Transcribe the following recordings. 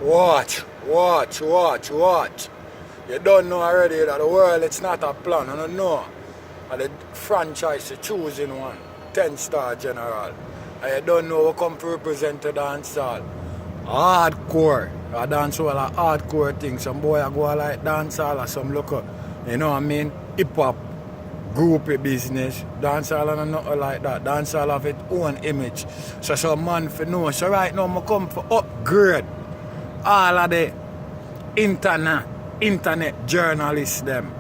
Watch. You don't know already that the world, it's not a plan, you don't know. And the franchise is choosing one, 10-star general. And you don't know what come to represent the dancehall. Hardcore. A dancehall a hardcore thing. Some boy a go like dancehall or some local, you know what I mean? Hip-hop, groupie business. Dancehall and nothing like that. Dancehall have its own image. So some man for know. So right now I come for upgrade all of the internet journalists them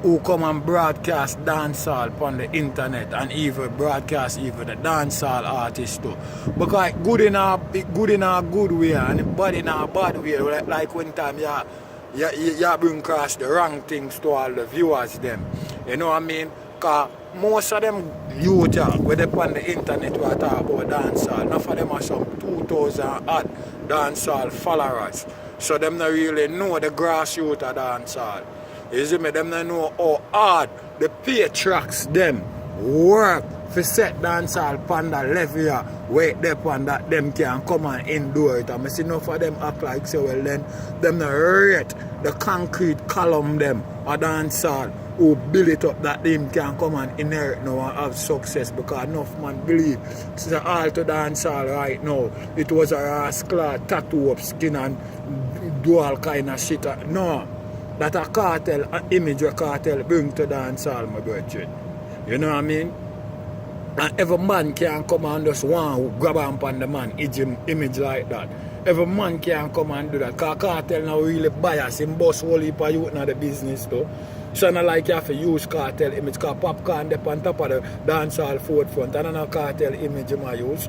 who come and broadcast dancehall on the internet and even broadcast even the dancehall artists too. Because good in a good way and bad in a bad way. Like when time you bring across the wrong things to all the viewers them. You know what I mean? Because most of them youth where they on the internet who talk about dancehall, enough of them are some 2,000 odd dancehall followers. So them not really know the grassroots of dancehall. You see me? Them not know how hard the patriarchs them work for set dancehall on the level where they on that them can come and endure it. And I see enough of them act like so well then them not rate the concrete column them a dancehall who build it up that them can come and inherit now and have success because enough man believe it's all to dancehall right now. It was a rascal tattoo up skin and do all kind of shit. No. That a cartel, an image a cartel bring to dancehall, my brethren. You know what I mean? And every man can come and just want grab on the man, image like that. Every man can come and do that. Because cartel now really bias him boss whole heap of youth in the business too. So not like you have to use cartel image because Popcaan up on top of the dancehall forefront and no cartel image you might use.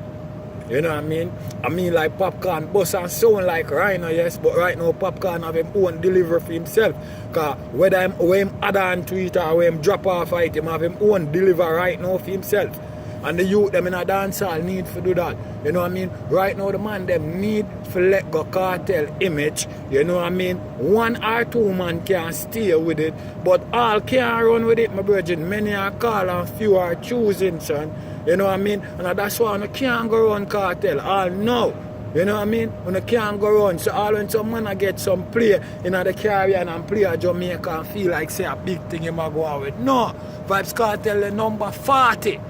You know what I mean? I mean like Popcaan bust and sound like Rhino, yes, but right now Popcaan have his own delivery for himself. Because whether him add on Twitter or him drop off it, him have his own delivery right now for himself. And the youth them in a dancehall need to do that. You know what I mean? Right now the man them need to let go cartel image. You know what I mean? One or two man can stay with it, but all can't run with it, my brethren. Many are called and few are choosing, son. You know what I mean? And that's why I can't go run cartel. All no. You know what I mean? When I can't go run. So all when some man get some play in the Caribbean and play at Jamaica and feel like say a big thing you might go out with. No. Vybz Kartel the number 40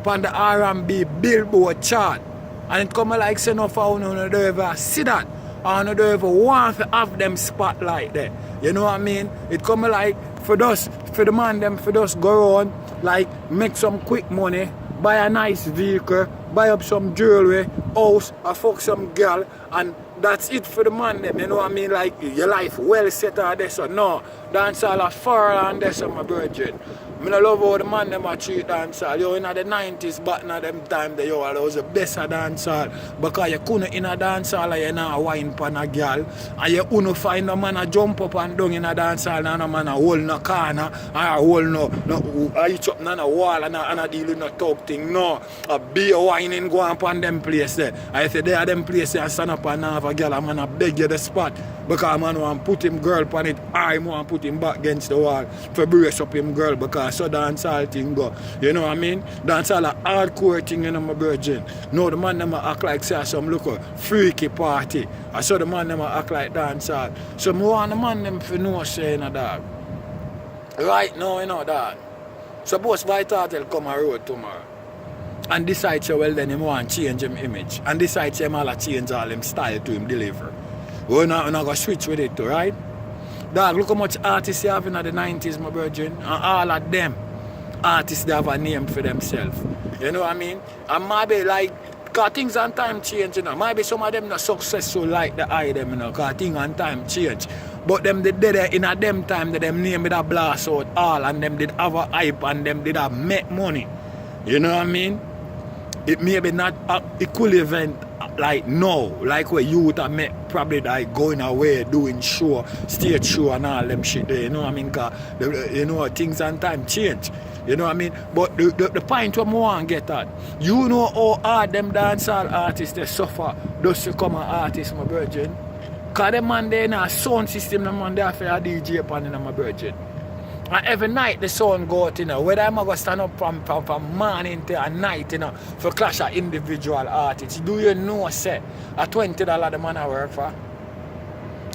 on the R&B Billboard chart. And it come like say no for you don't ever see that. And you don't ever want to have them spotlight there. You know what I mean? It come like for the man them for us go on like make some quick money, buy a nice vehicle, buy up some jewelry, house, or fuck some girl, and that's it for the man them. You know what I mean? Like your life well set on this or no. Dancehall a far on this, my brethren. I don't love how the man them a treat dancehall. Yo, in the 90s, back in them time, that was the best of dancehall. Because you couldn't in a dancehall and you not wine pan a girl. And you couldn't find a man a jump up and down in a dancehall and a man a hold no corner or a hold no each up on a wall and a deal with no talk thing. No, a beer whining go up on them place there. I say they are them place there and stand up and have a girl and man a beg you the spot. Because man want put him girl on it, I want put him back against the wall for brace up him girl because so dancehall thing go. You know what I mean? Dancehall a hardcore thing, you know, my virgin. No, the man them act like say some local freaky party. I saw the man them act like dancehall. So I want the man them to know say, you know, dog. Right now, you know, dog. Suppose Vital come a road tomorrow and decide say, well then him want change him image and decide say him all change all him style to him deliver. We're not going to switch with it too, right? Dog, look how much artists you have in the 90s, my virgin. And all of them artists, they have a name for themselves. You know what I mean? And maybe like, because things and time change, you know. Maybe some of them not successful like the eye them, you know, because things and time change. But them did there in a them time, that them name it a blast out all, and them did have a hype, and them did have make money. You know what I mean? It may be not equivalent like now, like where youth are make probably like going away doing show, stage show and all them shit there, you know what I mean? Cause you know things and time change. You know what I mean? But the point what I want to get at, you know how hard them dancehall artists they suffer just to become an artist, my virgin. Cause them man they in a sound system, them man they have a DJ upon them, my virgin. And every night the sun go out, you know, whether I'm going to stand up from morning to night, you know, for clash of individual artists. Do you know, say, a $20 the man I work for?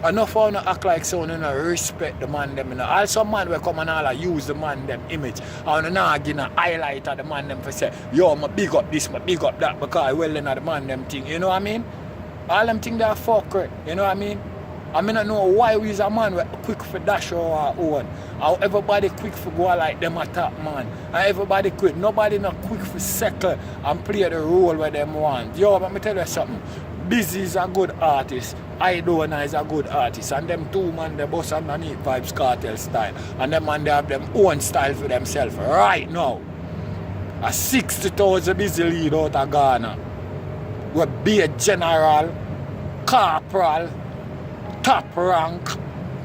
Enough of you act like so you know respect the man them. You know. Also man will come and all use the man them image. And you not give a highlight of the man them for say, yo, I big up this, I big up that because well you know the man them thing. You know what I mean? All them things they are fuckery. You know what I mean? I mean I know why we is a man we quick for dash our own. How everybody quick for go like them attack man. And everybody quick. Nobody not quick for settle and play the role where them want. Yo, let me tell you something. Busy is a good artist. Idona is a good artist. And them two man they bust underneath Vybz Kartel style. And them man they have them own style for themselves. Right now. A 60,000 busy lead out of Ghana. We be a general, corporal, top rank,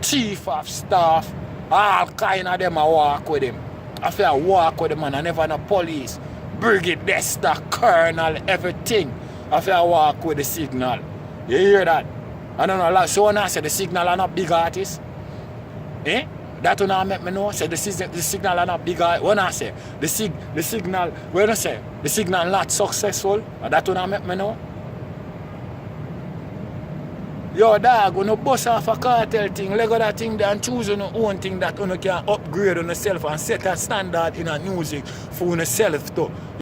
chief of staff, all kind of them I walk with him. I feel I walk with him and I never know police, brigade, Desta, colonel, everything. I feel I walk with the Signal. You hear that? I don't know, so when I say the Signal are not big artists, eh? That will not make me know. Say the Signal are not big artists. When I say the Signal, when I say the Signal not successful, that will not make me know. Yo dog, when you bust off a cartel thing, lego that thing there and choose your own thing that you can upgrade on yourself and set a standard in a music for yourself too.